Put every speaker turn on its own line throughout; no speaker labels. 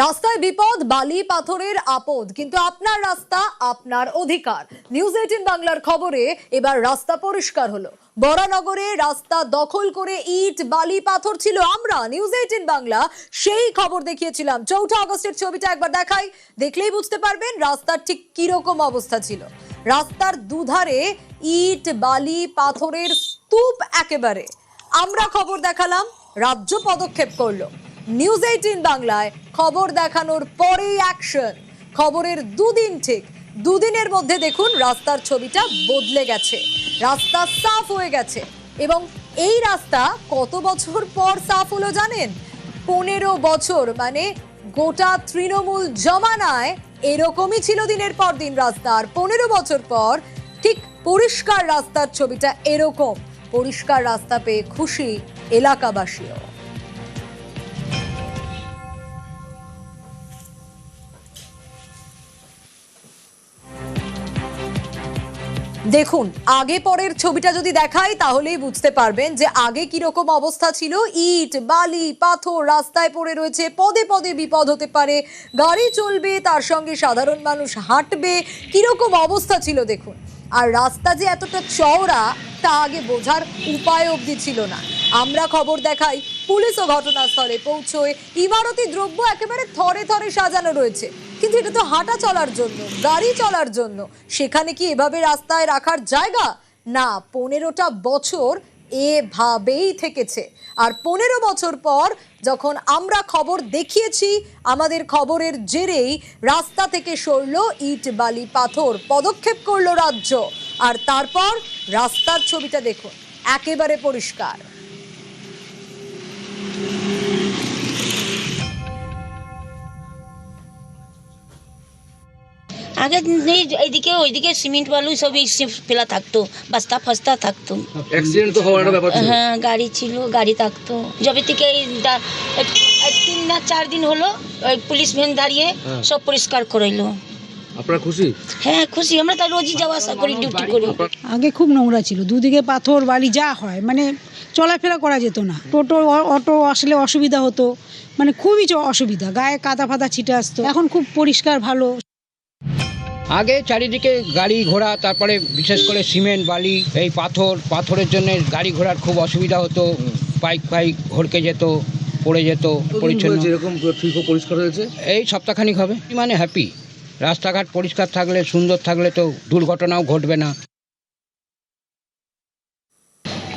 রাস্তায় বিপদ, বালি পাথরের আপদ, কিন্তু আপনার রাস্তা আপনার অধিকার। নিউজ 18 বাংলার খবরে এবার রাস্তা পরিষ্কার হলো। বরানগরে রাস্তা দখল করে ইট বালি পাথর ছিল। আমরা নিউজ 18 বাংলা সেই খবর দেখিয়েছিলাম। 4 আগস্টের ছবিটা একবার দেখাই, দেখলেই বুঝতে পারবেন রাস্তার ঠিক কিরকম অবস্থা ছিল। রাস্তার দুধারে ইট বালি পাথরের স্তূপ একেবারে। আমরা খবর দেখালাম, রাজ্য পদক্ষেপ করলো। নিউজ 18 বাংলায় খবর দেখানোর পরেই অ্যাকশন। খবরের দুদিনের মধ্যে দেখুন রাস্তার ছবিটা বদলে গেছে, রাস্তা সাফ হয়ে গেছে। এবং এই রাস্তা কত বছর পর সাফ হলো জানেন? 15 বছর, মানে গোটা তৃণমূল জমানায় এরকমই ছিল দিনের পর দিন রাস্তা। আর 15 বছর পর ঠিক পরিষ্কার রাস্তার ছবিটা এরকম। পরিষ্কার রাস্তা পেয়ে খুশি এলাকাবাসীও। দেখুন আগে পরের ছবিটা যদি দেখাই তাহলেই বুঝতে পারবেন যে আগে কিরকম অবস্থা ছিল। ইট বালি পাথর রাস্তায় পড়ে রয়েছে, পদে পদে বিপদ হতে পারে, গাড়ি চলবে তার সঙ্গে সাধারণ মানুষ হাঁটবে, কিরকম অবস্থা ছিল দেখুন। আর রাস্তা যে এতটা চওড়া তা আগে বোঝার উপায় অবধি ছিল না। আমরা খবর দেখাই, পুলিশও ঘটনাস্থলে পৌঁছয়। ইমারতি দ্রব্য একেবারে থরে থরে সাজানো রয়েছে, কিন্তু এটা তো হাঁটা চলার জন্য, গাড়ি চলার জন্য। সেখানে কি এভাবে রাস্তায় রাখার জায়গা? না, 15টা বছর এভাবেই থেকেছে। আর 15 বছর পর যখন আমরা খবর দেখিয়েছি, আমাদের খবরের জেরেই রাস্তা থেকে সরলো ইট বালি পাথর, পদক্ষেপ করলো রাজ্য। আর তারপর রাস্তার ছবিটা দেখুন, একেবারে পরিষ্কার।
আগে এইদিকে ওইদিকে সিমেন্ট বালু সব ফেলা থাকতো, বস্তা ফস্তা থাকতো।
অ্যাক্সিডেন্ট তো হওয়ার ব্যাপার ছিল।
হ্যাঁ, গাড়ি ছিল, গাড়ি থাকতো। যবে থেকে এই 3 না 4 দিন হলো ওই পুলিশ ভ্যান দাঁড়িয়ে সব পরিষ্কার করাইলো।
আপনারা খুশি?
হ্যাঁ খুশি, আমরা তো রোজই যাওয়া আসা করি, ডিউটি করি।
আগে খুব নোংরা ছিল, দুদিকে পাথর বালি যা হয়, মানে চলাফেরা করা যেত না। টোটো অটো আসলে অসুবিধা হতো, মানে খুবই অসুবিধা, গায়ে কাদা ফাদা ছিটে আসতো। এখন খুব পরিষ্কার, ভালো।
আগে চারিদিকে গাড়ি ঘোড়া, তারপরে বিশেষ করে সিমেন্ট বালি এই পাথরের জন্য গাড়ি ঘোড়ার খুব অসুবিধা হতো। বাইক ঘড়কে যেত, পড়ে যেত। পরিচ্ছন্ন
এরকম ঠিক পরিষ্কার হয়েছে
এই সপ্তাহখানিক হবে, মানে হ্যাপি। রাস্তাঘাট পরিষ্কার থাকলে, সুন্দর থাকলে তো দুর্ঘটনাও ঘটবে না।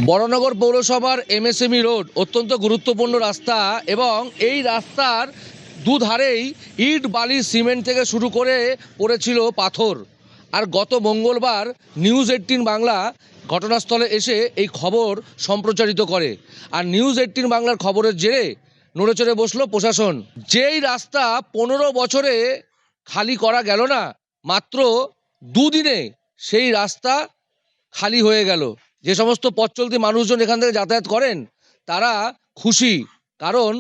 বরানগর পৌরসভার এমএসএমই রোড অত্যন্ত গুরুত্বপূর্ণ রাস্তা, এবং এই রাস্তার দুধারেই ইট বালি সিমেন্ট থেকে শুরু করে পড়েছিল পাথর। আর গত মঙ্গলবার নিউজ 18 বাংলা ঘটনাস্থলে এসে এই খবর সম্প্রচারিত করে। আর নিউজ 18 বাংলার খবরের জেরে নড়েচড়ে বসলো প্রশাসন। যেই রাস্তা 15 বছরে খালি করা গেল না, মাত্র 2 দিনে সেই রাস্তা খালি হয়ে গেল। যে সমস্ত পথ চলতি মানুষজন এখান থেকে যাতায়াত করেন তারা খুশি, কারণ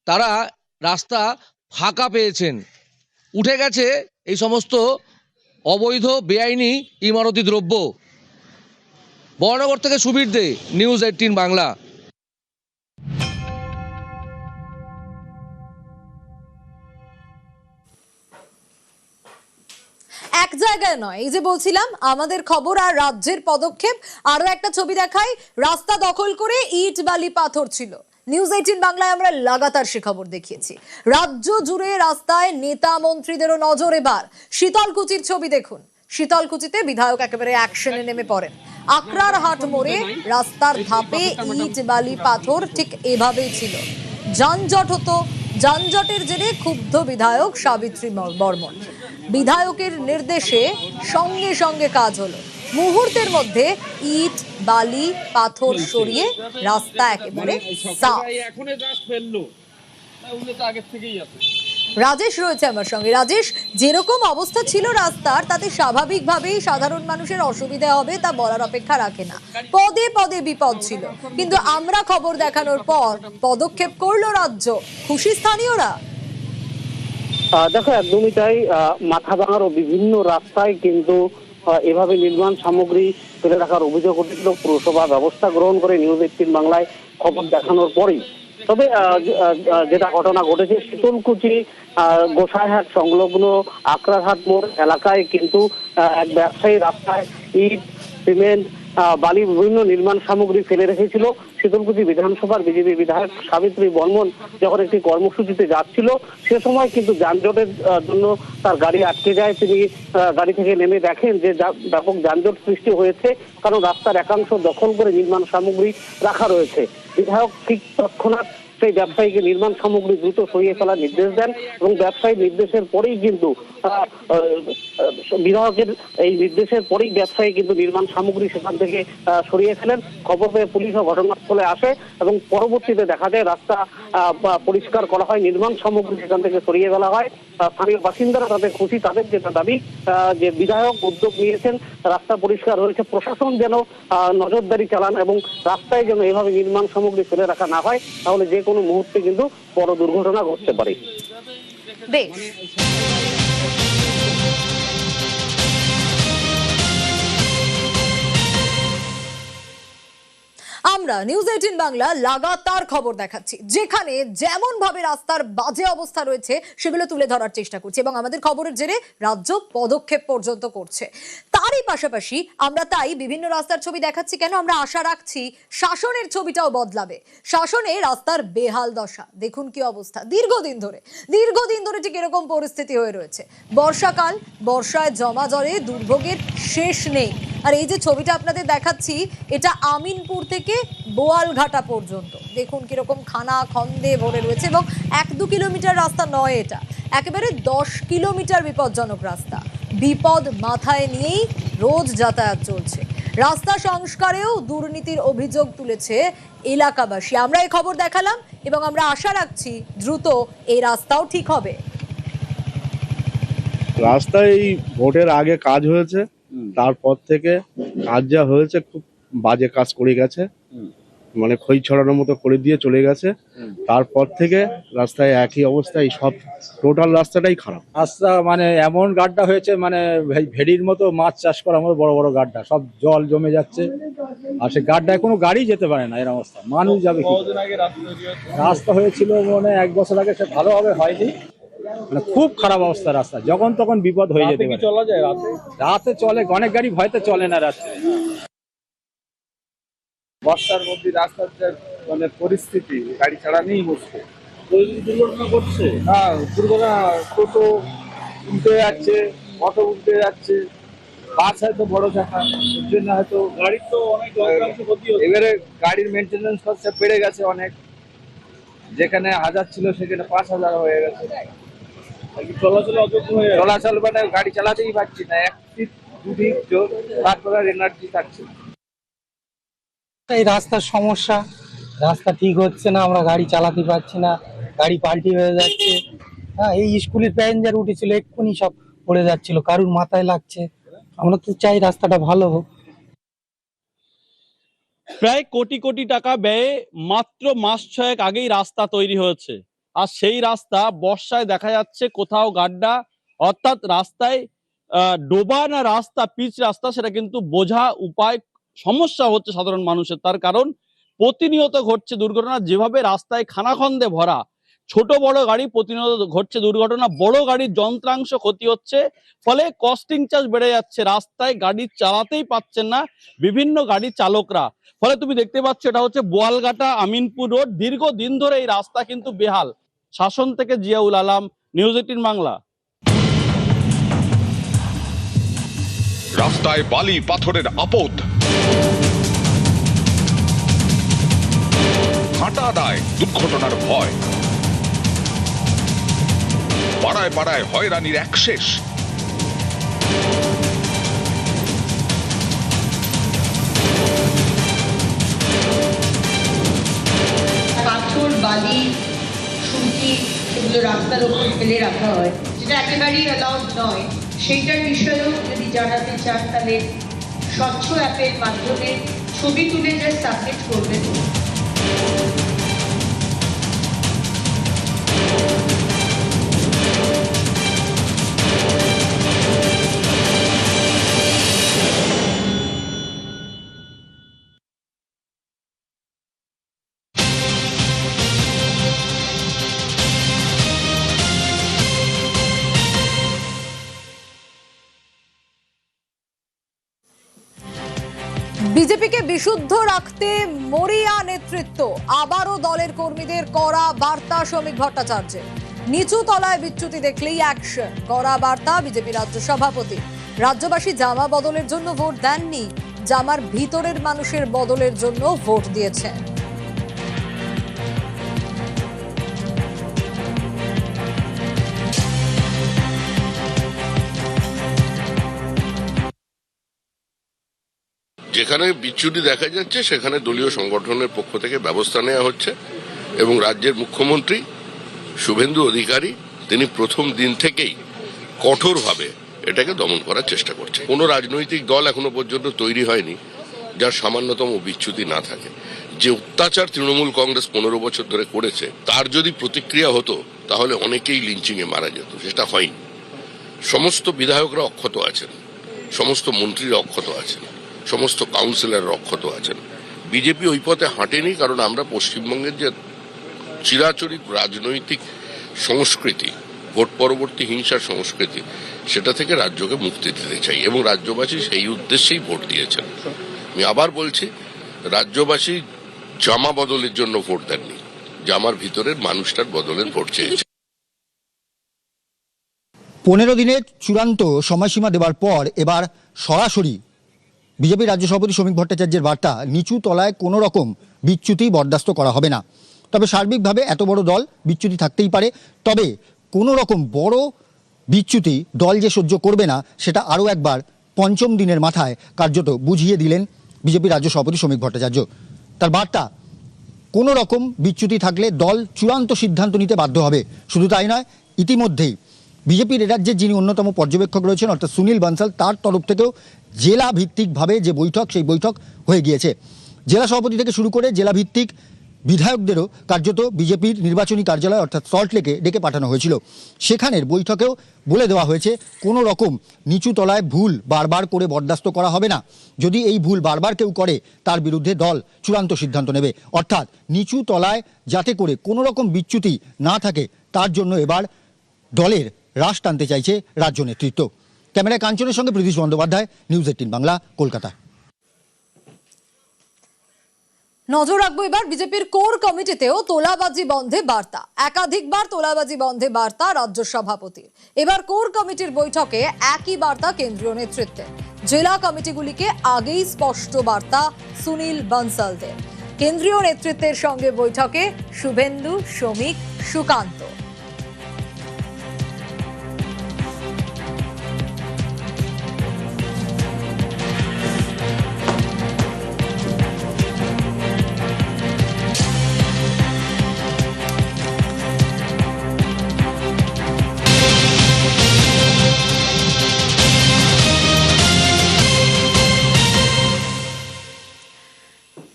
তারা রাস্তা ফাঁকা পেয়েছেন। উঠে গেছে এই সমস্ত অবৈধ বেআইনি ইমারতি দ্রব্য। বরানগর থেকে সুবীর দে, নিউজ 18 বাংলা।
এক জায়গায় নয়, এই যে বলছিলাম আমাদের খবর আর রাজ্যের পদক্ষেপ। আরো একটা ছবি দেখাই, রাস্তা দখল করে ইট বালি পাথর ছিল। নিউজ 18 বাংলায় আমরা লাগাতার সে খবর দেখিয়েছি। রাজ্য জুড়ে রাস্তায় নেতা মন্ত্রীদেরও নজর। এবার শীতলকুচির ছবি দেখুন। শীতলকুচিতে বিধায়ক একেবারে অ্যাকশনে নেমে পড়েন। আকরার হাট মোড়ে রাস্তার ধাপে ইট বালি পাথর ঠিক এভাবেই ছিল। যানজট হতো, যানজটের জেরে ক্ষুব্ধ বিধায়ক সাবিত্রী বর্মন। বিধায়কের নির্দেশে সঙ্গে সঙ্গে কাজ হলো। মুহূর্তের মধ্যে ইট বালি পাথর সরিয়ে রাস্তা একেবারে সাফ। রাজেশ রয়েছে আমার সঙ্গে। রাজেশ, যেরকম অবস্থা ছিল রাস্তার, তাতে স্বাভাবিকভাবেই সাধারণ মানুষের অসুবিধা হবে তা বলার অপেক্ষা রাখে না। পদে পদে বিপদ ছিল, কিন্তু আমরা খবর দেখানোর পর পদক্ষেপ করলো রাজ্য। খুশি স্থানীয়রা।
দেখো, একদমই তাই। মাথা ভাঙারও বিভিন্ন রাস্তায় কিন্তু এভাবে নির্মাণ সামগ্রী ফেলে রাখার অভিযোগ উঠেছিল। পুরসভা ব্যবস্থা গ্রহণ করে নিউজ 18 বাংলায় খবর দেখানোর পরেই তবে যেটা ঘটনা ঘটেছে শীতলকুচি গোসাইহাট সংলগ্ন আকরারহাট মোড় এলাকায় কিন্তু এক ব্যবসায়ী রাস্তায় ইট, সিমেন্ট, বালি, বিভিন্ন নির্মাণ সামগ্রী ফেলে রেখেছিল। শীতলকুচি বিধানসভার বিজেপি বিধায়ক সাবিত্রী বর্মন যখন একটি কর্মসূচিতে যাচ্ছিল সে সময় কিন্তু যানজটের জন্য তার গাড়ি আটকে যায়। তিনি গাড়ি থেকে নেমে দেখেন যে ব্যাপক যানজট সৃষ্টি হয়েছে, কারণ রাস্তার একাংশ দখল করে নির্মাণ সামগ্রী রাখা রয়েছে। বিধায়ক ঠিক তৎক্ষণাৎ সেই ব্যবসায়ীকে নির্মাণ সামগ্রী দ্রুত সরিয়ে ফেলার নির্দেশ দেন এবং ব্যবসায়ী নির্দেশের পরেই কিন্তু বিধায়কের এই নির্দেশের পরেই ব্যবসায়ী কিন্তু নির্মাণ সামগ্রী সেখান থেকে সরিয়ে ফেলেন। খবর পেয়ে পুলিশও ঘটনাস্থলে আসে এবং পরবর্তীতে দেখা যায় রাস্তা পরিষ্কার করা হয়, নির্মাণ সামগ্রী সেখান থেকে সরিয়ে ফেলা হয়। স্থানীয় বাসিন্দারা তাদের খুশি, তাদের যেটা দাবি যে বিধায়ক উদ্যোগ নিয়েছেন, রাস্তা পরিষ্কার হয়েছে, প্রশাসন যেন নজরদারি চালান এবং রাস্তায় যেন এভাবে নির্মাণ সামগ্রী ফেলে রাখা না হয়, তাহলে যে কোনো মুহূর্তে কিন্তু বড় দুর্ঘটনা ঘটতে পারে।
বেশ, আমরা নিউজ 18 বাংলা লাগাতার খবর দেখাচ্ছি, যেখানে যেমন ভাবে রাস্তার বাজে অবস্থা রয়েছে সেগুলো তুলে ধরার চেষ্টা করছি এবং আমাদের খবরের জেরে রাজ্য পদক্ষেপ পর্যন্ত করছে। তারই পাশাপাশি আমরা তাই বিভিন্ন রাস্তার ছবি দেখাচ্ছি কেন, আমরা আশা রাখছি শাসনের ছবিটাও বদলাবে। শাসনে রাস্তার বেহাল দশা, দেখুন কি অবস্থা। দীর্ঘদিন ধরে ঠিক এরকম পরিস্থিতি হয়ে রয়েছে। বর্ষাকাল, বর্ষায় জমা জলে দুর্ভোগের শেষ নেই। আর এই যে ছবিটা আপনাদের দেখাচ্ছি, এটা আমিনপুর থেকে বোয়ালঘাটা পর্যন্ত দেখুন কিরকম খানা খন্দে ভরে রয়েছে এবং 1-2 কিলোমিটার রাস্তা নয়, এটা একেবারে 10 কিলোমিটার বিপজ্জনক রাস্তা। বিপদ মাথায় নিয়েই রোজ যাতায়াত চলছে। রাস্তা সংস্কারেও দুর্নীতির অভিযোগ তুলেছে এলাকাবাসী। আমরা এই খবর দেখালাম এবং আমরা আশা রাখছি দ্রুত এই রাস্তাও ঠিক হবে।
রাস্তায় এই ভোটের আগে কাজ হয়েছে, তারপর থেকে কাজ যা হয়েছে খুব বাজে কাজ করে গেছে, মানে খই ছড়ানোর মতো করে দিয়ে চলে গেছে। তারপর থেকে রাস্তায় একই অবস্থা, এই সব টোটাল রাস্তাটাই খারাপ।
রাস্তা মানে এমন গাড্ডা হয়েছে, মানে ভেড়ির মতো মাছ চাষ করার মতো বড় বড় গাড্ডা, সব জল জমে যাচ্ছে আর সে গাড্ডায় কোনো গাড়ি যেতে পারে না। এরকম অবস্থা মানুষ যাবে কি? রাস্তা হয়েছিল মনে 1 বছর আগে, সে ভালোভাবে হয়নি, মানে খুব খারাপ অবস্থা রাস্তা, যখন তখন বিপদ হয়ে যেতে পারে। চলা যায় রাতে চলে, অনেক গাড়ি ভয়তে চলে না রাতে।
বর্ষার মধ্যে রাস্তার যে মানে পরিস্থিতি, গাড়ি চালানোই মুশকিল। দুর্ঘটনা ঘটছে, হ্যাঁ দুর্ঘটনা, টোটো উল্টে যাচ্ছে, অটো উল্টে যাচ্ছে, বাস হয়তো বড় চাকা, এর জন্য হয়তো গাড়ির তো অনেক ক্ষতি হচ্ছে। এবারে গাড়ির মেনটেন্যান্স খরচা বেড়ে গেছে অনেক, যেখানে 1000 ছিল সেখানে 5000 হয়ে গেছে। চলাচল মানে গাড়ি চালাতেই পারছি না, 1 ফিট 2 ফিট জোর, তারপরে এনার্জি থাকছে।
এই রাস্তার সমস্যা, রাস্তা ঠিক হচ্ছে না, আমরা গাড়ি চালাতে পারছি না, গাড়ি পাল্টি হয়ে যাচ্ছে। হ্যাঁ, এই স্কুলের প্যাসেঞ্জার উঠেছিল, এক্ষুনি সব পড়ে যাচ্ছিল, কারুর মাথায় লাগছে। আমরা তো চাই রাস্তাটা ভালো হোক।
প্রায় কোটি কোটি টাকা ব্যয়ে মাত্র মাস 6 আগেই রাস্তা তৈরি হয়েছে, আর সেই রাস্তা বর্ষায় দেখা যাচ্ছে কোথাও গাড্ডা, অর্থাৎ রাস্তায় ডোবা না রাস্তা, পিচ রাস্তা, সেটা কিন্তু বোঝা উপায় সমস্যা হচ্ছে সাধারণ মানুষের। তার কারণ প্রতিনিয়ত ঘটছে দুর্ঘটনা, যেভাবে রাস্তায় খানাখন্দে ভরা, ছোট বড় গাড়ি প্রতিনিয়ত ঘটছে দুর্ঘটনা, বড় গাড়ির যন্ত্রাংশ ক্ষতি হচ্ছে, ফলে কস্টিং চার্জ বেড়ে যাচ্ছে, রাস্তায় গাড়ি চালাতেই পাচ্ছেন না বিভিন্ন গাড়ির চালকরা। ফলে তুমি দেখতে পাচ্ছ এটা হচ্ছে বোয়ালঘাটা আমিনপুর রোড। দীর্ঘদিন ধরে এই রাস্তা কিন্তু বেহাল। শাসন থেকে জিয়াউল আলম, নিউজ 18 বাংলা।
রাস্তায় বালি পাথরের আপদ, হাঁটা দায় দুর্ঘটনার ভয়, পাড়ায় পাড়ায় হয়রানির এক শেষ।
পাথর, বালি, সুরকি এগুলো রাস্তার উপর ফেলে রাখা হয়, যেটা একেবারেই অ্যালাউড নয়। সেইটার বিষয়েও যদি জানাতে চান তাহলে স্বচ্ছ অ্যাপের মাধ্যমে ছবি তুলে যা সাবমিট করবেন।
বিজেপিকে বিশুদ্ধ রাখতে মরিয়া নেতৃত্ব, আবারও দলের কর্মীদের কড়া বার্তা শ্রমিক ভট্টাচার্যের। নিচু তলায় বিচ্যুতি দেখলেই অ্যাকশন, কড়া বার্তা বিজেপি রাজ্য সভাপতি। রাজ্যবাসী জামা বদলের জন্য ভোট দেননি, জামার ভিতরের মানুষের বদলের জন্য ভোট দিয়েছেন।
যেখানে বিচ্যুতি দেখা যাচ্ছে সেখানে দলীয় সংগঠনের পক্ষ থেকে ব্যবস্থা নেওয়া হচ্ছে এবং রাজ্যের মুখ্যমন্ত্রী শুভেন্দু অধিকারী তিনি প্রথম দিন থেকেই কঠোরভাবে এটাকে দমন করার চেষ্টা করছে। কোনো রাজনৈতিক দল এখনো পর্যন্ত তৈরি হয়নি যার সামান্যতম বিচ্যুতি না থাকে। যে অত্যাচার তৃণমূল কংগ্রেস 15 বছর ধরে করেছে তার যদি প্রতিক্রিয়া হতো তাহলে অনেকেই লিঞ্চিংয়ে মারা যেত, সেটা হয়নি। সমস্ত বিধায়করা অক্ষত আছেন, সমস্ত মন্ত্রীরা অক্ষত আছেন, সমস্ত কাউন্সিলর অক্ষত আছেন। বিজেপি ওই পথে হাঁটেনি, কারণ আমরা পশ্চিমবঙ্গের যে চিরাচরিত রাজনৈতিক সংস্কৃতি, ভোট পরবর্তী হিংসার সংস্কৃতি, সেটা থেকে রাজ্যকে মুক্তি দিতে চাই এবং রাজ্যবাসী সেই উদ্দেশ্যেই ভোট দিয়েছেন। আমি আবার বলছি, রাজ্যবাসী জামা বদলের জন্য ভোট দেননি, জামার ভিতরের মানুষটার বদলের ভোট চেয়েছে।
15 দিনের চূড়ান্ত সময়সীমা দেওয়ার পর এবার সরাসরি বিজেপি রাজ্য সভাপতি শ্রমিক ভট্টাচার্যের বার্তা, নিচু তলায় কোনো রকম বিচ্যুতি বরদাস্ত করা হবে না। তবে সার্বিকভাবে এত বড় দল বিচ্যুতি থাকতেই পারে, তবে কোনো রকম বড় বিচ্যুতি দল যে সহ্য করবে না সেটা আরও একবার পঞ্চম দিনের মাথায় কার্যত বুঝিয়ে দিলেন বিজেপি রাজ্য সভাপতি শ্রমিক ভট্টাচার্য। তার বার্তা, কোনো রকম বিচ্যুতি থাকলে দল চূড়ান্ত সিদ্ধান্ত নিতে বাধ্য হবে। শুধু তাই নয়, ইতিমধ্যেই বিজেপির রাজ্যের যিনি অন্যতম পর্যবেক্ষক রয়েছেন অর্থাৎ সুনীল বানসাল, তার তরফ থেকেও জেলা ভিত্তিকভাবে যে বৈঠক, সেই বৈঠক হয়ে গিয়েছে। জেলা সভাপতি থেকে শুরু করে জেলা ভিত্তিক বিধায়কদেরও কার্যত বিজেপির নির্বাচনী কার্যালয় অর্থাৎ সল্টলেকে ডেকে পাঠানো হয়েছিল। সেখানের বৈঠকেও বলে দেওয়া হয়েছে কোনো রকম নিচু তলায় ভুল বারবার করে বরদাস্ত করা হবে না। যদি এই ভুল বারবার কেউ করে তার বিরুদ্ধে দল চূড়ান্ত সিদ্ধান্ত নেবে। অর্থাৎ নিচু তলায় যাতে করে কোনো রকম বিচ্যুতি না থাকে তার জন্য এবার দলের রাশ টানতে চাইছে রাজ্য নেতৃত্ব। ক্যামেরায় কাঞ্চনের সঙ্গে প্রীতিশ বন্দ্যোপাধ্যায়, নিউজ 18 বাংলা, কলকাতা।
নজর রাখবো এবার বিজেপির কোর কমিটিতেও তোলাবাজি বন্ধে বার্তা। একাধিকবার তোলাবাজি বন্ধে বার্তা রাজ্য সভাপতির। এবার কোর কমিটির বৈঠকে একই বার্তা কেন্দ্রীয় নেতৃত্বে। জেলা কমিটিগুলিকে আগেই স্পষ্ট বার্তা সুনীল বানসালদের। কেন্দ্রীয় নেতৃত্বের সঙ্গে বৈঠকে শুভেন্দু, শ্রমিক, সুকান্ত।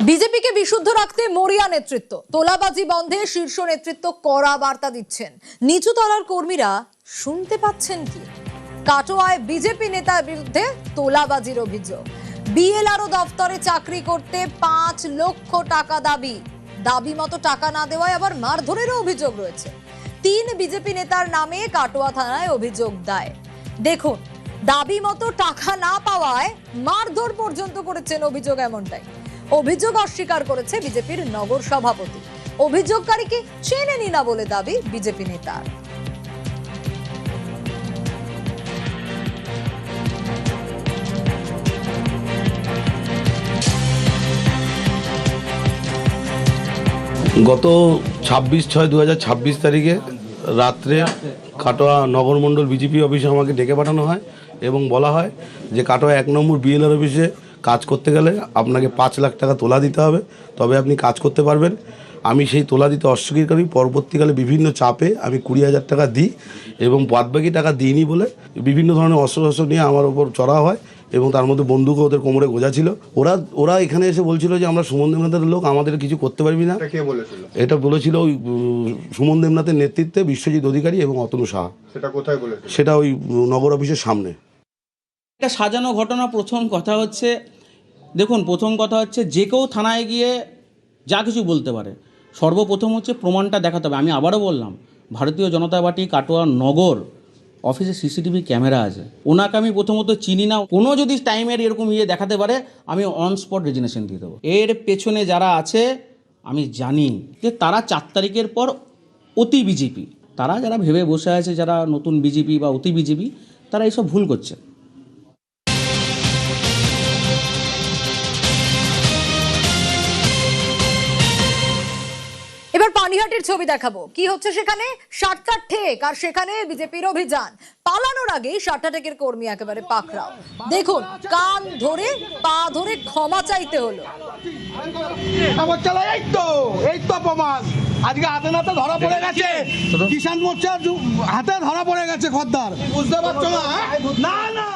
বিজেপিকে বিশুদ্ধ রাখতে মরিয়া নেতৃত্ব, তোলাবাজি বন্ধে শীর্ষ নেতৃত্ব কড়া বার্তা দিচ্ছেন। নিচু তলার কর্মীরা শুনতে পাচ্ছেন কি? কাটোয়ায় বিজেপি নেতার বিরুদ্ধে তোলাবাজির অভিযোগ। বিএলআরও দফতরে চাকরি করতে 5 লক্ষ টাকা দাবি। দাবি মতো টাকা না দেওয়ায় আবার মারধরেরও অভিযোগ রয়েছে। 3 বিজেপি নেতার নামে কাটোয়া থানায় অভিযোগ দায়। দেখুন, দাবি মতো টাকা না পাওয়ায় মারধর পর্যন্ত করেছেন, অভিযোগ এমনটাই। অভিযোগ অস্বীকার করেছে বিজেপির নগর সভাপতি। অভিযোগকারীকে চেনেনি না বলে দাবি বিজেপি নেতার।
গত 26/6/2026 তারিখে রাত্রে কাটোয়া নগরমণ্ডল বিজেপি অফিসে আমাকে ডেকে পাঠানো হয় এবং বলা হয় যে কাটোয়া 1 নম্বর বিএলআর অফিসে কাজ করতে গেলে আপনাকে 5 লাখ টাকা তোলা দিতে হবে, তবে আপনি কাজ করতে পারবেন। আমি সেই তোলা দিতে অস্বীকার করি। পরবর্তীকালে বিভিন্ন চাপে আমি 20,000 টাকা দিই এবং বাদবাকি টাকা দিইনি বলে বিভিন্ন ধরনের অস্ত্র নিয়ে আমার ওপর চড়া হয় এবং তার মধ্যে বন্দুকও ওদের কোমরে গোজা ছিল। ওরা এখানে এসে বলছিল যে আমরা সুমন দেবনাথের লোক, আমাদের কিছু করতে পারবি না। এটা বলেছিল ওই সুমন দেবনাথের নেতৃত্বে বিশ্বজিৎ অধিকারী এবং অতনু সাহা।
সেটা কোথায় বলেছিল?
সেটা ওই নগর অফিসের সামনে।
এটা সাজানো ঘটনা। প্রথম কথা হচ্ছে, দেখুন, প্রথম কথা হচ্ছে যে কেউ থানায় গিয়ে যা কিছু বলতে পারে। সর্বপ্রথম হচ্ছে প্রমাণটা দেখাতে হবে। আমি আবারও বললাম, ভারতীয় জনতা পার্টি কাটোয়া নগর অফিসে সিসিটিভি ক্যামেরা আছে, ওনাকে আমি প্রথমত চিনি না, কোনো যদি টাইমের এরকম দেখাতে পারে আমি অন স্পট রেজিগনেশন দিয়ে দেবো। এর পেছনে যারা আছে আমি জানি যে তারা 4 তারিখের পর অতি বিজেপি, তারা যারা ভেবে বসে আছে যারা নতুন বিজেপি বা অতি বিজেপি, তারা এইসব ভুল করছে।
এবার পানিহাটির ছবি দেখাবো। কি হচ্ছে সেখানে? 60টা ঠেক, আর সেখানে বিজেপির অভিযান। পালানোর আগেই 60টা ঠেকের কর্মী একেবারে পাকড়াও। দেখুন, কান ধরে পা ধরে ক্ষমা চাইতে হলো।
এই তো প্রমাণ, আজকে হাতে নাতে ধরা পড়ে গেছে, কিষাণ মোর্চার হাতে ধরা পড়ে গেছে খদ্দার, বুঝতে পারছো না? না না,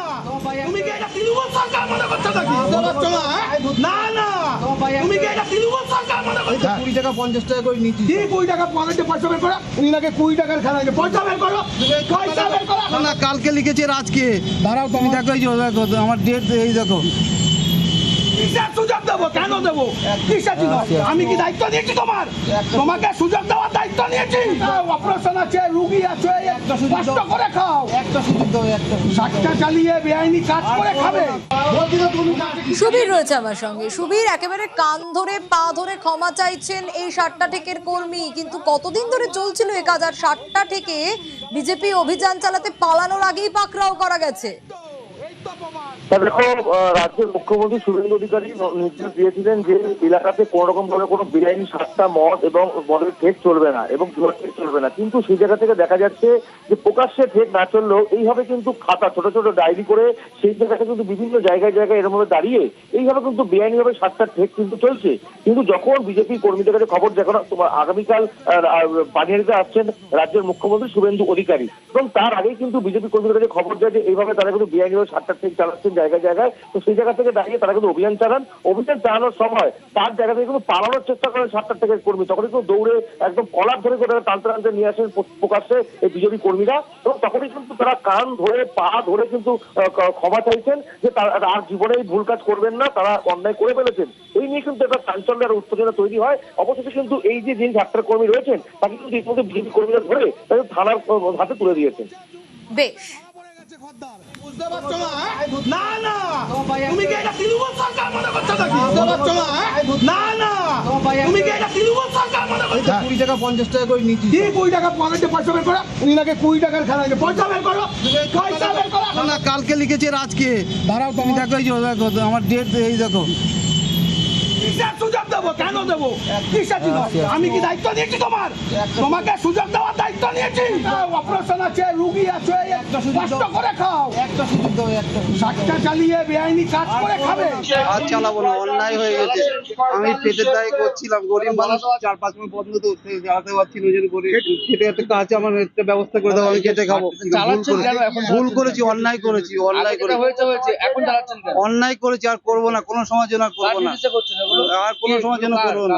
তুমি কি এটা তৃণমূল সরকার মনে করছো নাকি? বুঝতে পারছো না? না না, তুমি কি এটা তৃণমূল সরকার মনে করছো? 20 টাকা 50 টাকা করে নিচ্ছি। কি 20 টাকা পকেটে পয়সা বের করো? উনি নাকি 20 টাকার খেলা, পয়সা বের করো, পয়সা বের করো। না, কালকে লিখেছে আজকে, দাঁড়াও তুমি দেখো, এই যে আমার ডেট, এই দেখো। সুযোগ দেবো কেন দেবো? আমি কি দায়িত্ব নিয়েছি তোমার? তোমাকে সুযোগ দেওয়ার দায়িত্ব নিয়েছি। অপারেশন আছে, রুগী আছে, কষ্ট করে খাও। একটা সুযোগ দাও, একটা 60টা চালিয়ে বেআইনি কাজ করে খাবে।
সুবীর রয়েছে আমার সঙ্গে। সুবীর, একেবারে কান ধরে পা ধরে ক্ষমা চাইছেন এই 60টা ঠেকের কর্মী, কিন্তু কতদিন ধরে চলছিল এ কাজ? আর 60টা ঠেকে বিজেপি অভিযান চালাতে পালানোর আগেই পাকড়াও করা গেছে।
দেখো, রাজ্যের মুখ্যমন্ত্রী শুভেন্দু অধিকারী নির্দেশ দিয়েছিলেন যে এলাকাতে কোন রকম ভাবে কোনো বেআইনি সাতটা মদ এবং মদের ঠেক চলবে না এবং জুয়ার ঠেক চলবে না। কিন্তু সেই জায়গা থেকে দেখা যাচ্ছে যে প্রকাশ্যে ঠেক না চললেও এইভাবে কিন্তু খাতা, ছোট ছোট ডায়েরি করে সেই জায়গাটা কিন্তু বিভিন্ন জায়গায় জায়গায় এর মধ্যে দাঁড়িয়ে এইভাবে কিন্তু বেআইনিভাবে সাতটা ঠেক কিন্তু চলছে। কিন্তু যখন বিজেপি কর্মীদের কাছে খবর, যখন আগামীকাল পানিহাটিতে আসছেন রাজ্যের মুখ্যমন্ত্রী শুভেন্দু অধিকারী, এবং তার আগেই কিন্তু বিজেপি কর্মীদের কাছে খবর যায় যে এইভাবে তারা কিন্তু বেআইনিভাবে সাতটা ঠেক চালাচ্ছেন জায়গায় জায়গায়। তো সেই জায়গা থেকে দাঁড়িয়ে তারা কিন্তু অভিযান চালান। অভিযান চালানোর সময় তার জায়গা থেকে কিন্তু পালানোর চেষ্টা করেন 60টা ঠেকের কর্মী। তখনই কিন্তু দৌড়ে একদম কলার ধরে টানতে টানতে নিয়ে আসেন প্রকাশ্যে এই বিজেপি কর্মীরা, এবং তখনই কিন্তু তারা কান ধরে পা ধরে কিন্তু ক্ষমা চাইছেন যে তারা আর জীবনে এই ভুল কাজ করবেন না, তারা অন্যায় করে ফেলেছেন। এই নিয়ে কিন্তু একটা চাঞ্চল্য আর উত্তেজনা তৈরি হয়। অবশেষে কিন্তু এই যে যিনি 60টা কর্মী রয়েছেন তাকে কিন্তু ইতিমধ্যে বিজেপি কর্মীরা ধরে তাদের থানার হাতে তুলে দিয়েছেন।
বেশ,
বুঝতে পারছো না? না না, তুমি কি এটা তৃণমূল সরকার মনে করছো নাকি? বুঝতে পারছো না? না না, তুমি কি এটা তৃণমূল সরকার মনে করছো? 20 টাকা 50 টাকা করে নিচ্ছি। কি 20 টাকা পকেটে পয়সা বের করো? উনি নাকি 20 টাকার খেলা, পয়সা বের করো, পয়সা বের করো। না, কালকে লিখেছে আজকে, দাঁড়াও তুমি দেখো, এই যে দেখো আমার ডেট, এই দেখো। সুযোগ দেবো কেন দেবো? আমি কি দায়িত্ব নিয়েছি তোমার? তোমাকে সুযোগ দেওয়ার দায়িত্ব নিয়েছি। অপারেশন আছে, রুগী আছে, কষ্ট করে খাও। একটা সুযোগ দাও, একটা 60টা চালিয়ে বেআইনি কাজ করে খাবে।
কাজ চালাবো না, অন্যায় হয়ে গেছে। আমি পেটের দায় করছিলাম, গরিব মানুষ, 4-5 মাস বন্ধ তো চালাতে পারছি না, ওই জন্য করে খেটে একটা কাজ আমার একটা ব্যবস্থা করে দাও, আমি খেটে খাবো। ভুল করেছি, অন্যায় করেছি, অন্যায় করে অন্যায় করেছি, আর করবো না, কোনো সময় জন্য আর করবো না, আর কোনো সময় জন্য করবো না।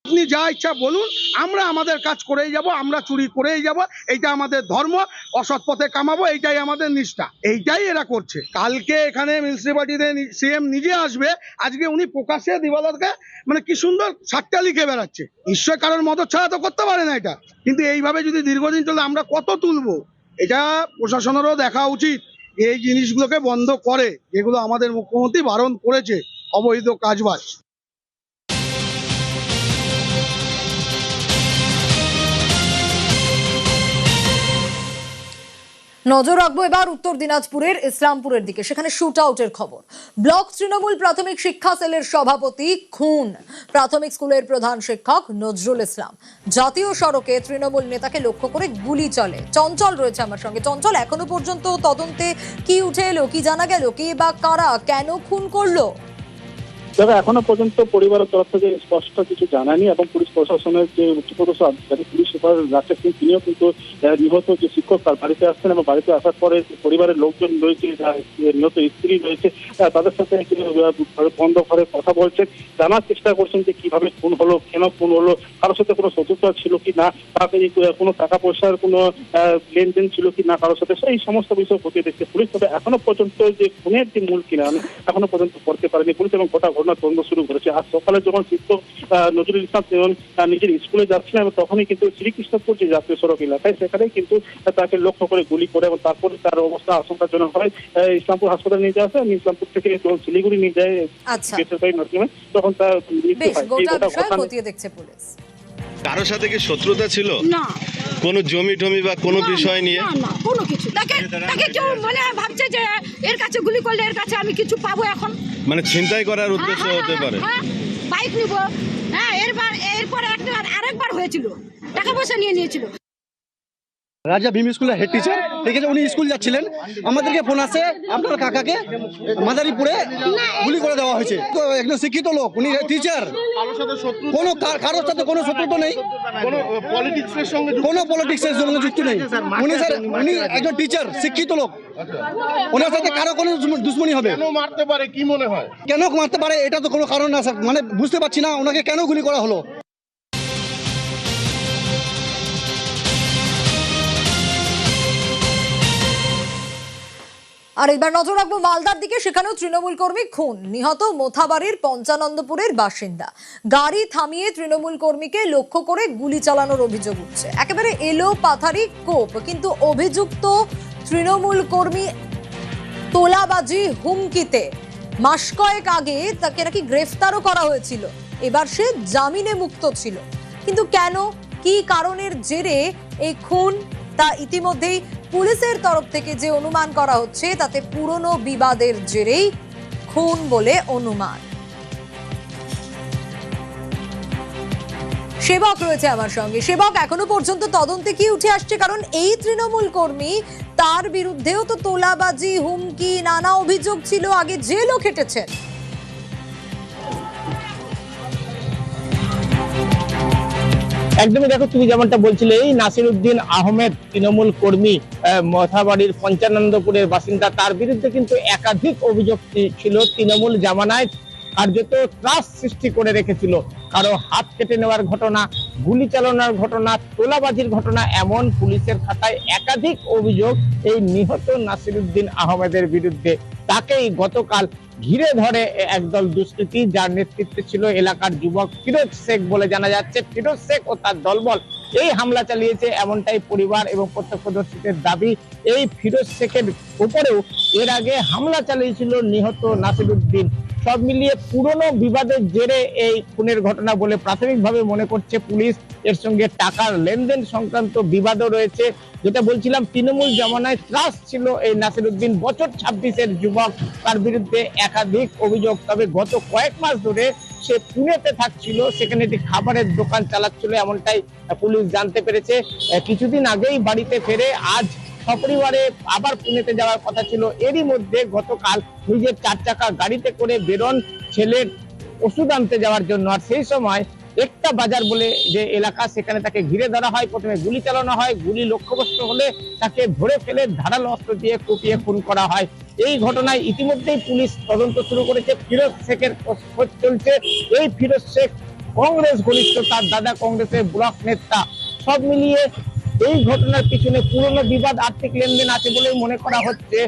আপনি যা ইচ্ছা বলুন, আমরা আমাদের কাজ করেই যাব, আমরা চুরি করেই যাব, এইটা আমাদের ধর্ম, অসৎ পথে কামাবো, এইটাই আমাদের নিষ্ঠা, এইটাই এরা করছে। কালকে এখানে মিউনিসিপালিটিতে সিএম নিজে আসবে, আজকে উনি প্রকাশ্যে দিবালকে মানে কি সুন্দর 60টা লিখে বেড়াচ্ছে। নিশ্চয় কারোর মদত ছাড়া তো করতে পারে না এটা, কিন্তু এইভাবে যদি দীর্ঘদিন চলে আমরা কত তুলবো? এটা প্রশাসনেরও দেখা উচিত, এই জিনিসগুলোকে বন্ধ করে, যেগুলো আমাদের মুখ্যমন্ত্রী বারণ করেছে, অবৈধ কাজবাজ।
নজর রাখবো এবার উত্তর দিনাজপুরের ইসলামপুরের দিকে। সেখানে শুট আউটের খবর। ব্লক তৃণমূল প্রাথমিক শিক্ষা সেলের সভাপতি খুন। প্রাথমিক স্কুলের প্রধান শিক্ষক নজরুল ইসলাম। জাতীয় সড়কে তৃণমূল নেতাকে লক্ষ্য করে গুলি চলে। চঞ্চল রয়েছে আমার সঙ্গে। চঞ্চল, এখনো পর্যন্ত তদন্তে কি উঠে এলো, কি জানা গেল, কে বা কারা কেন খুন করলো?
তবে এখনো পর্যন্ত পরিবারের তরফ থেকে স্পষ্ট কিছু জানায়নি, এবং পুলিশ প্রশাসনের যে উচ্চপদস্থ আধিকারিক পুলিশ সুপার রাকেশ সিং, তিনিও কিন্তু নিহত যে শিক্ষক তার বাড়িতে আসছেন, এবং বাড়িতে আসার পরে পরিবারের লোকজন রয়েছে, নিহত স্ত্রী রয়েছে, তাদের সাথে বন্ধ ঘরে কথা বলছেন, জানার চেষ্টা করছেন যে কিভাবে খুন হলো, কেন খুন হলো, কারোর সাথে কোনো শত্রুতা ছিল কি না, তাতে কোনো টাকা পয়সার কোনো লেনদেন ছিল কি না কারোর সাথে, সেই সমস্ত বিষয় খতিয়ে দেখছে পুলিশ। তবে এখনো পর্যন্ত যে খুনের যে মূল কিনা এখনো পর্যন্ত করতে পারেনি পুলিশ, এবং গোটা ঘটনার তদন্ত শুরু করেছে। আজ সকালে যখন শিক্ষক নজরুল ইসলাম নিজের স্কুলে যাচ্ছিলেন এবং তখনই কিন্তু শ্রীকৃষ্ণপুর যে জাতীয় সড়ক এলাকায় সেখানেই কিন্তু তাকে লক্ষ্য করে গুলি করে এবং তারপরে তার অবস্থা আশঙ্কাজনক হয়। ইসলামপুর হাসপাতালে নিয়ে যাওয়া হয়, ইসলামপুর থেকে শিলিগুড়ি নিয়ে যায় বেসরকারি নার্সিংহোমে, তখন তার মৃত্যু হয়। এই গোটা ঘটনা
দেখছে পুলিশ।
কারোর সাথে কি শত্রুতা ছিল?
না।
কোনো জমি টমি বা কোনো বিষয় নিয়ে?
না, কোনো কিছু। তাকে কেউ মানে ভাবছে যে এর কাছে গুলি করলে এর কাছে আমি কিছু পাবো এখন,
মানে ছিনতাই করার উদ্দেশ্য হতে পারে।
বাইক নিব, হ্যাঁ এরপরে আরেকবার হয়েছিল, টাকা পয়সা নিয়েছিল।
রাজা ভীম স্কুলের হেড টিচার, ঠিক আছে, উনি স্কুল যাচ্ছিলেন, আমাদেরকে ফোন আসে আপনার কাকাকে মাদারীপুরে গুলি করে দেওয়া হয়েছে। একজন শিক্ষিত লোক, উনি টিচার, কোনো কারোর সাথে কোনো শত্রুতা নেই, কোনো পলিটিক্সের সঙ্গে যুক্ত নেই। উনি স্যার উনি একজন টিচার, শিক্ষিত লোক, ওনার সাথে কারো কোনো দুশ্মনী হবে?
কেন মারতে পারে কি মনে হয়?
কেন মারতে পারে এটা তো কোনো কারণ না স্যার, মানে বুঝতে পারছি না ওনাকে কেন গুলি করা হলো।
আর এবার নজর রাখবো মালদার দিকে, সেখানেও তৃণমূল কর্মী খুন, নিহত মোথাবাড়ির পঞ্চানন্দপুরের বাসিন্দা। গাড়ি থামিয়ে তৃণমূল কর্মীকে লক্ষ্য করে গুলি চালানোর অভিযোগ উঠছে। একেবারে এলো পাথারি কোপ, কিন্তু অভিযুক্ত তৃণমূল কর্মী তোলাবাজি হুমকিতে মাস কয়েক আগে তাকে নাকি গ্রেফতারও করা হয়েছিল। এবার সে জামিনে মুক্ত ছিল, কিন্তু কেন, কি কারণের জেরে এই খুন তা ইতিমধ্যেই পুলিশের তরফ থেকে যে অনুমান করা হচ্ছে তাতে পুরনো বিবাদের জেরেই খুন বলে অনুমান। সেবক রয়েছে আমার সঙ্গে। সেবক, এখনো পর্যন্ত তদন্তে কি উঠে আসছে? কারণ এই তৃণমূল কর্মী, তার বিরুদ্ধেও তো তোলাবাজি, হুমকি, নানা অভিযোগ ছিল, আগে জেলও খেটেছেন।
একদমই, দেখো তুমি যেমনটা বলছিলে, এই নাসিরউদ্দিন আহমেদ তৃণমূল কর্মী, মথাবাড়ির পঞ্চানন্দপুরের বাসিন্দা, তার বিরুদ্ধে কিন্তু একাধিক অভিযোগ ছিল। তৃণমূল জামানায় কার্যত ত্রাস সৃষ্টি করে রেখেছিল, কারো হাত কেটে নেওয়ার ঘটনা, গুলি চালানোর ঘটনা, তোলাবাজির ঘটনা, এমন পুলিশের খাতায় একাধিক অভিযোগ এই নিহত নাসিরউদ্দিন আহমেদের বিরুদ্ধে। তাকেই গতকাল ঘিরে ধরে একদল দুষ্কৃতী, যার নেতৃত্বে ছিল এলাকার যুবক ফিরোজ শেখ বলে জানা যাচ্ছে। ফিরোজ শেখ ও তার দলবল এই হামলা চালিয়েছে, এমনটাই পরিবার এবং প্রত্যক্ষদর্শীদের দাবি। এই ফিরোজ শেখের উপরেও এর আগে হামলা চালিয়েছিল নিহত নাসিরউদ্দিন। সব মিলিয়ে পুরনো বিবাদের জেরে এই খুনের ঘটনা বলে প্রাথমিকভাবে মনে করছে পুলিশ। এর সঙ্গে টাকার লেনদেন সংক্রান্ত বিবাদও রয়েছে। যেটা বলছিলাম, তৃণমূল জামানায় ত্রাস ছিল এই নাসিরউদ্দিন, বছর 26-এর যুবক, তার বিরুদ্ধে একাধিক অভিযোগ। তবে গত কয়েক মাস ধরে সে পুনেতে থাকছিল, সেখানে একটি খাবারের দোকান চালাচ্ছিল, এমনটাই পুলিশ জানতে পেরেছে। কিছুদিন আগেই বাড়িতে ফেরে আজ সপরিবারে আবার পুনেতে যাওয়ার কথা ছিল। এরই মধ্যে গতকাল নিজের 4 চাকা গাড়িতে করে বেরোন ছেলের ওষুধ আনতে যাওয়ার জন্য। আর সেই সময় একটা বাজার বলে যে এলাকা, সেখানে তাকে ঘিরে ধরা হয়, প্রথমে গুলি চালানো হয়, গুলি লক্ষ্যবস্তু হলে তাকে ধরে ফেলে ধারালো অস্ত্র দিয়ে কুপিয়ে খুন করা হয়। এই ঘটনায় ইতিমধ্যেই পুলিশ তদন্ত শুরু করেছে। ফিরোজ শেখের খোঁজ চলছে। এই ফিরোজ শেখ কংগ্রেস ঘনিষ্ঠ, তার দাদা কংগ্রেসের ব্লক নেতা। সব মিলিয়ে এই ঘটনার পিছনে পুরনো বিবাদ, আর্থিক লেনদেন আছে বলেই মনে করা হচ্ছে।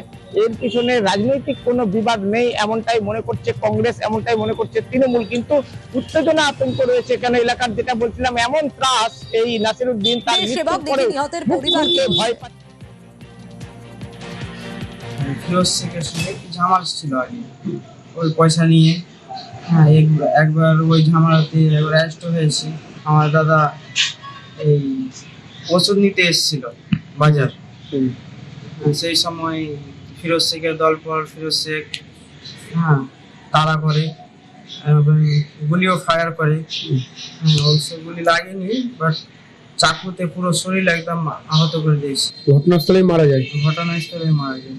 এর পিছনে রাজনৈতিক কোনো বিবাদ নেই এমনটাই মনে করছে কংগ্রেস, এমনটাই মনে করছে তৃণমূল। কিন্তু উত্তেজনা, আতঙ্ক রয়েছে, কেন এলাকার যেটা বলছিলাম এমন ত্রাস এই নাসিরউদ্দিন, তার মৃত্যুর পরে ভয় পাচ্ছে।
ফিরোজ শেখের সঙ্গে ঝামেলা ছিল আগে, ওই পয়সা নিয়ে। হ্যাঁ, একবার ওই ঝামেলাতে একবার অ্যারেস্ট হয়েছি। আমার দাদা এই ওষুধ নিতে এসেছিল বাজার, সেই সময় ফিরোজ শেখের দলপল ফিরোজ শেখ তাড়া করে, গুলিও ফায়ার করে। গুলি লাগেনি, বাট চাকুতে পুরো শরীর একদম আহত করে দিয়েছে।
ঘটনাস্থলেই মারা যায়।
ঘটনাস্থলে মারা যায়।